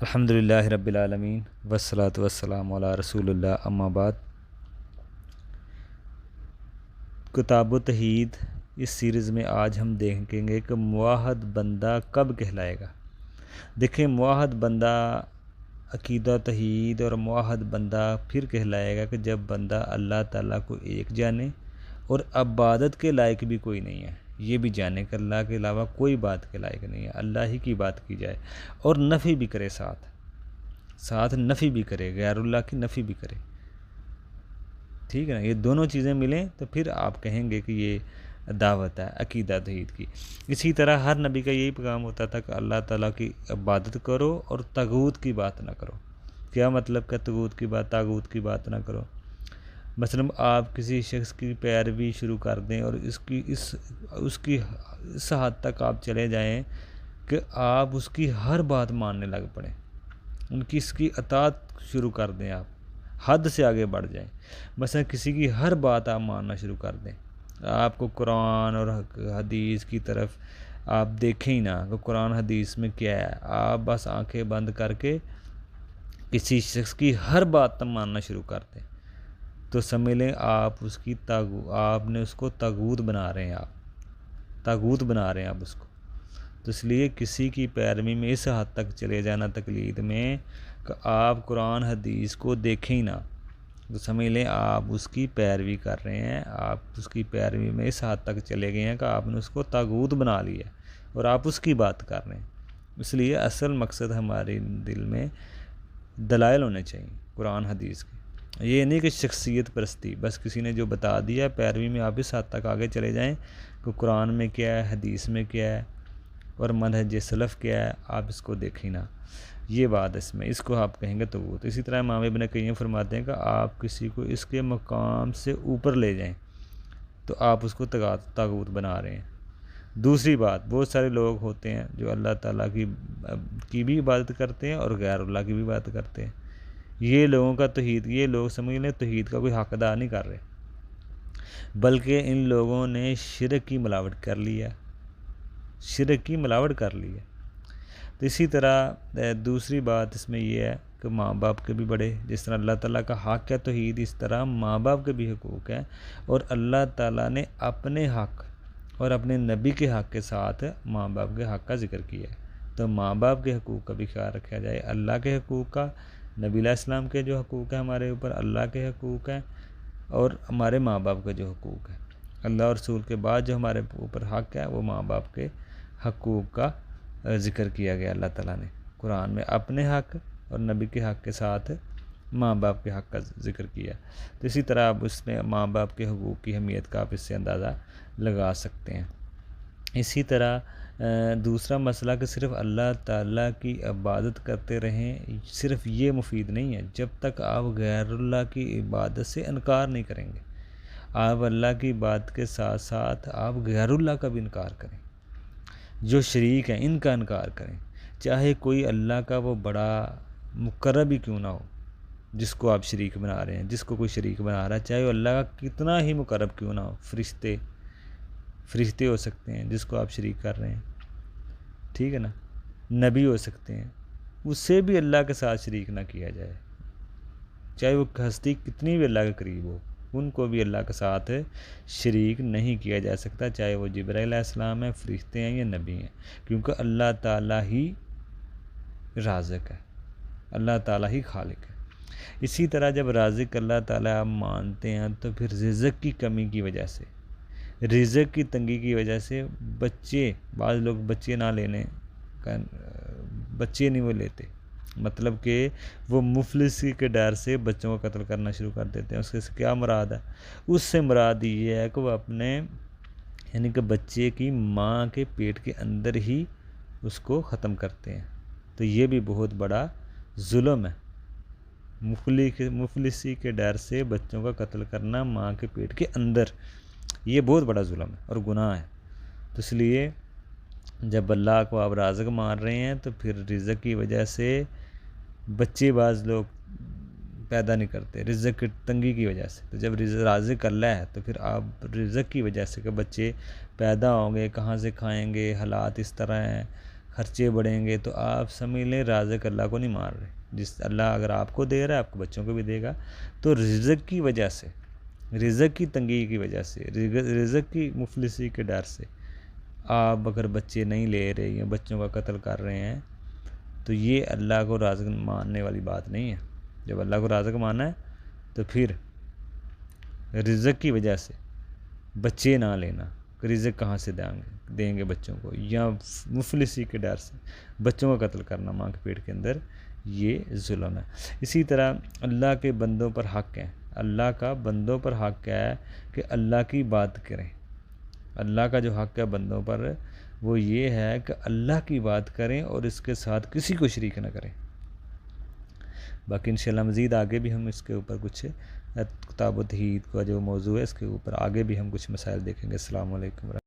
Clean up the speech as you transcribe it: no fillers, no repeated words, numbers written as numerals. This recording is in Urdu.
الحمدللہ رب العالمین والصلاة والسلام علی رسول اللہ اما بعد۔ کتاب و توحید اس سیریز میں آج ہم دیکھیں گے کہ موحد بندہ کب کہلائے گا۔ دیکھیں، موحد بندہ عقیدہ توحید اور موحد بندہ پھر کہلائے گا کہ جب بندہ اللہ تعالیٰ کو ایک جانے اور عبادت کے لائق بھی کوئی نہیں ہے، یہ بھی جانے کہ اللہ کے علاوہ کوئی بات کے لائق نہیں ہے، اللہ ہی کی بات کی جائے، اور نفی بھی کرے، ساتھ نفی بھی کرے، غیر اللہ کی نفی بھی کرے۔ ٹھیک ہے نا، یہ دونوں چیزیں ملیں تو پھر آپ کہیں گے کہ یہ دعوت ہے عقیدہ توحید کی۔ اسی طرح ہر نبی کا یہی پیغام ہوتا تھا کہ اللہ تعالیٰ کی عبادت کرو اور طاغوت کی بات نہ کرو۔ کیا مطلب کہ طاغوت کی بات نہ کرو؟ مثلا آپ کسی شخص کی پیروی شروع کر دیں اور اس کی اس حد تک آپ چلے جائیں کہ آپ اس کی ہر بات ماننے لگ پڑیں، اس کی اطاعت شروع کر دیں، آپ حد سے آگے بڑھ جائیں۔ مثلا کسی کی ہر بات آپ ماننا شروع کر دیں، آپ کو قرآن اور حدیث کی طرف آپ دیکھیں ہی نہ کہ قرآن حدیث میں کیا ہے، آپ بس آنکھیں بند کر کے کسی شخص کی ہر بات ماننا شروع کر دیں، تو سمجھ لیں آپ نے اس کو طاغوت بنا رہے ہیں، آپ اس کو۔ تو اس لیے کسی کی پیروی میں اس حد تک چلے جانا تقلید میں کہ آپ قرآن حدیث کو دیکھیں ہی نہ، تو سمجھ لیں آپ اس کی پیروی کر رہے ہیں، آپ اس کی پیروی میں اس حد تک چلے گئے ہیں کہ آپ نے اس کو طاغوت بنا لیا اور آپ اس کی بات کر رہے ہیں۔ اس لیے اصل مقصد ہمارے دل میں دلائل ہونے چاہیے قرآن حدیث کے، یہ نہیں کہ شخصیت پرستی، بس کسی نے جو بتا دیا پیروی میں آپ اس حد تک آگے چلے جائیں کہ قرآن میں کیا ہے، حدیث میں کیا ہے اور منہج سلف کیا ہے، آپ اس کو دیکھیں نا، یہ بات اس کو آپ کہیں گے طاغوت۔ اسی طرح امام ابن قیم فرماتے ہیں کہ آپ کسی کو اس کے مقام سے اوپر لے جائیں تو آپ اس کو طاغوت بنا رہے ہیں۔ دوسری بات، بہت سارے لوگ ہوتے ہیں جو اللہ تعالیٰ کی بھی عبادت کرتے ہیں اور غیر اللہ کی بھی عبادت کرتے ہیں، یہ لوگ سمجھ لیں توحید کا کوئی حق ادا نہیں کر رہے، بلکہ ان لوگوں نے شرک کی ملاوٹ کر لی ہے۔ تو اسی طرح دوسری بات اس میں یہ ہے کہ ماں باپ کے بھی بڑے، جس طرح اللہ تعالیٰ کا حق ہے توحید، اس طرح ماں باپ کے بھی حقوق ہیں، اور اللہ تعالیٰ نے اپنے حق اور اپنے نبی کے حق کے ساتھ ماں باپ کے حق کا ذکر کیا ہے، تو ماں باپ کے حقوق کا بھی خیال رکھا جائے، اللہ کے حقوق کا، نبی علیہ السلام کے جو حقوق ہیں ہمارے اوپر، اللہ کے حقوق ہیں، اور ہمارے ماں باپ کے جو حقوق ہیں، اللہ اور رسول کے بعد جو ہمارے اوپر حق ہے وہ ماں باپ کے حقوق کا ذکر کیا گیا اللہ تعالیٰ نے قرآن میں، اپنے حق اور نبی کے حق کے ساتھ ماں باپ کے حق کا ذکر کیا۔ تو اسی طرح آپ اس میں ماں باپ کے حقوق کی اہمیت کا آپ اس سے اندازہ لگا سکتے ہیں۔ اسی طرح دوسرا مسئلہ کہ صرف اللہ تعالیٰ کی عبادت کرتے رہیں، صرف یہ مفید نہیں ہے جب تک آپ غیر اللہ کی عبادت سے انکار نہیں کریں گے۔ آپ اللہ کی عبادت کے ساتھ ساتھ آپ غیر اللہ کا بھی انکار کریں، جو شریک ہیں ان کا انکار کریں، چاہے کوئی اللہ کا وہ بڑا مقرب ہی کیوں نہ ہو جس کو آپ شریک بنا رہے ہیں، جس کو کوئی شریک بنا رہا ہے، چاہے وہ اللہ کا کتنا ہی مقرب کیوں نہ ہو، فرشتے ہو سکتے ہیں جس کو آپ شریک کر رہے ہیں، ٹھیک ہے نا، نبی ہو سکتے ہیں، اس سے بھی اللہ کے ساتھ شریک نہ کیا جائے، چاہے وہ ہستی کتنی بھی اللہ کے قریب ہو، ان کو بھی اللہ کے ساتھ شریک نہیں کیا جا سکتا، چاہے وہ جبرائیل علیہ السلام ہیں، فرشتے ہیں یا نبی ہیں، کیونکہ اللہ تعالیٰ ہی رازق ہے، اللہ تعالیٰ ہی خالق ہے۔ اسی طرح جب رازق اللہ تعالیٰ آپ مانتے ہیں تو پھر رزق کی کمی کی وجہ سے، رزق کی تنگی کی وجہ سے بعض لوگ بچے نہیں وہ لیتے، مطلب کہ وہ مفلسی کے ڈر سے بچوں کو قتل کرنا شروع کر دیتے ہیں۔ اس سے کیا مراد ہے؟ اس سے مراد یہ ہے کہ وہ یعنی کہ بچے کی ماں کے پیٹ کے اندر ہی اس کو ختم کرتے ہیں، تو یہ بھی بہت بڑا ظلم ہے، مفلسی کے ڈر سے بچوں کا قتل کرنا ماں کے پیٹ کے اندر، یہ بہت بڑا ظلم ہے اور گناہ ہے۔ تو اس لیے جب اللہ کو آپ رازق مان رہے ہیں تو پھر رزق کی وجہ سے بچے بعض لوگ پیدا نہیں کرتے، رزق کی تنگی کی وجہ سے، تو جب رازق اللہ ہے تو پھر آپ رزق کی وجہ سے کہ بچے پیدا ہوں گے، کہاں سے کھائیں گے، حالات اس طرح ہیں، خرچے بڑھیں گے تو آپ سمجھ لیں رازق اللہ کو نہیں مار رہے. جس اللہ اگر آپ کو دے رہا ہے آپ کو بچوں کو بھی دے گا. تو رزق کی وجہ سے، رزق کی تنگی کی وجہ سے، رزق کی مفلسی کے ڈر سے آپ اگر بچے نہیں لے رہے یا بچوں کا قتل کر رہے ہیں تو یہ اللہ کو رازق ماننے والی بات نہیں ہے. جب اللہ کو رازق ماننا ہے تو پھر رزق کی وجہ سے بچے نہ لینا. رزق کہاں سے دیں گے بچوں کو، یا مفلسی کے ڈر سے بچوں کا قتل کرنا ماں کے پیٹ کے اندر، یہ ظلم ہے. اسی طرح اللہ کے بندوں پر حق ہے، اللہ کا بندوں پر حق ہے کہ اللہ کی بات کریں. اللہ کا جو حق ہے بندوں پر وہ یہ ہے کہ اللہ کی بات کریں اور اس کے ساتھ کسی کو شریک نہ کریں. باقی انشاءاللہ مزید آگے بھی ہم اس کے اوپر کچھ کتاب و توحید کا جو موضوع ہے اس کے اوپر آگے بھی ہم کچھ مسائل دیکھیں گے. السلام علیکم.